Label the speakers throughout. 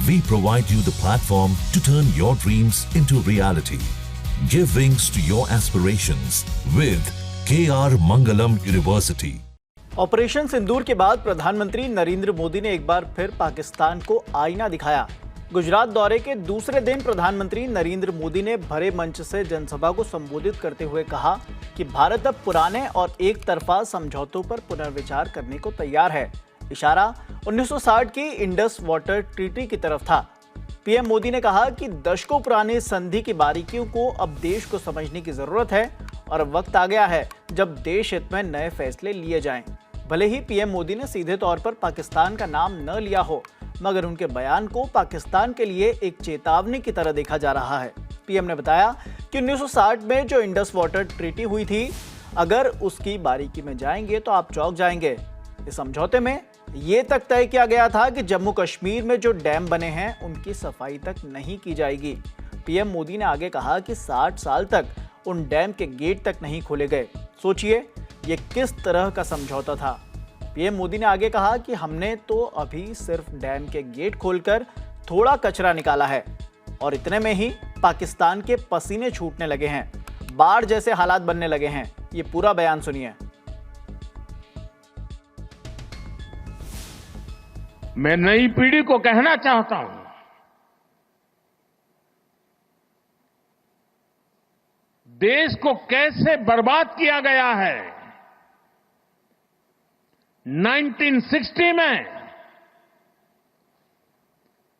Speaker 1: We provide you the platform to turn your dreams into reality. Give wings to your aspirations with KR Mangalam University.
Speaker 2: Operation Sindoor के बाद प्रधानमंत्री नरेंद्र मोदी ने एक बार फिर पाकिस्तान को आईना दिखाया। गुजरात दौरे के दूसरे दिन प्रधानमंत्री नरेंद्र मोदी ने भरे मंच से जनसभा को संबोधित करते हुए कहा कि भारत अब पुराने और एक तरफा समझौतों पर पुनर्विचार करने को तैयार है। इशारा 1960 की इंडस वाटर ट्रीटी की तरफ था। पीएम मोदी ने कहा कि दशकों पुराने संधि की बारीकियों को अब देश को समझने की जरूरत है और वक्त आ गया है जब देश हित में नए फैसले लिए जाएं। भले ही पीएम मोदी ने सीधे तौर पर पाकिस्तान का नाम न लिया हो, मगर उनके बयान को पाकिस्तान के लिए एक चेतावनी की तरह देखा जा रहा है। पीएम ने बताया कि 1960 में जो इंडस वाटर ट्रीटी हुई थी, अगर उसकी बारीकी में जाएंगे तो आप चौंक जाएंगे। इस समझौते में ये तक तय किया गया था कि जम्मू कश्मीर में जो डैम बने हैं उनकी सफाई तक नहीं की जाएगी। पीएम मोदी ने आगे कहा कि 60 साल तक उन डैम के गेट तक नहीं खोले गए। सोचिए ये किस तरह का समझौता था। पीएम मोदी ने आगे कहा कि हमने तो अभी सिर्फ डैम के गेट खोलकर थोड़ा कचरा निकाला है और इतने में ही पाकिस्तान के पसीने छूटने लगे हैं, बाढ़ जैसे हालात बनने लगे हैं। ये पूरा बयान सुनिए।
Speaker 3: मैं नई पीढ़ी को कहना चाहता हूं, देश को कैसे बर्बाद किया गया है। 1960 में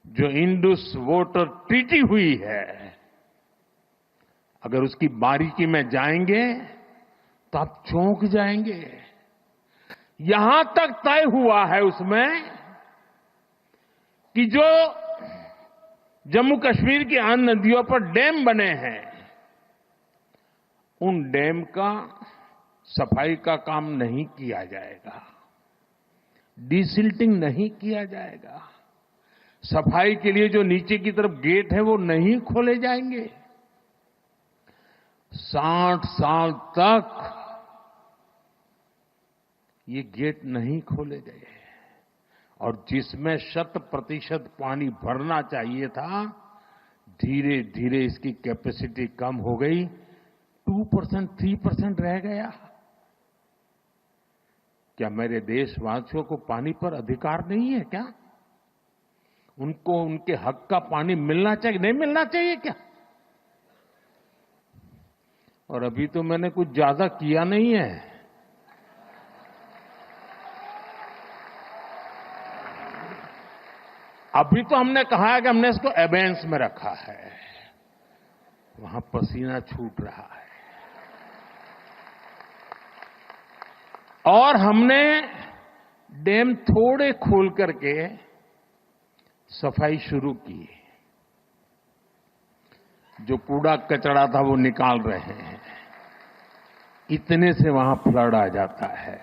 Speaker 3: जो इंडस वाटर ट्रीटी हुई है, अगर उसकी बारीकी में जाएंगे तो आप चौंक जाएंगे। यहां तक तय हुआ है उसमें कि जो जम्मू कश्मीर की अन्य नदियों पर डैम बने हैं, उन डैम का सफाई का काम नहीं किया जाएगा, डिसिल्टिंग नहीं किया जाएगा, सफाई के लिए जो नीचे की तरफ गेट है वो नहीं खोले जाएंगे। 60 साल तक ये गेट नहीं खोले गए और जिसमें 100% पानी भरना चाहिए था, धीरे धीरे इसकी कैपेसिटी कम हो गई, 2%, 3% रह गया। क्या मेरे देशवासियों को पानी पर अधिकार नहीं है क्या? उनको उनके हक का पानी मिलना चाहिए, नहीं मिलना चाहिए क्या? और अभी तो मैंने कुछ ज्यादा किया नहीं है। अभी तो हमने कहा है कि हमने इसको एबेंस में रखा है, वहां पसीना छूट रहा है और हमने डैम थोड़े खोल करके सफाई शुरू की। जो कूड़ा कचरा था वो निकाल रहे हैं, इतने से वहां फ्लड आ जाता है।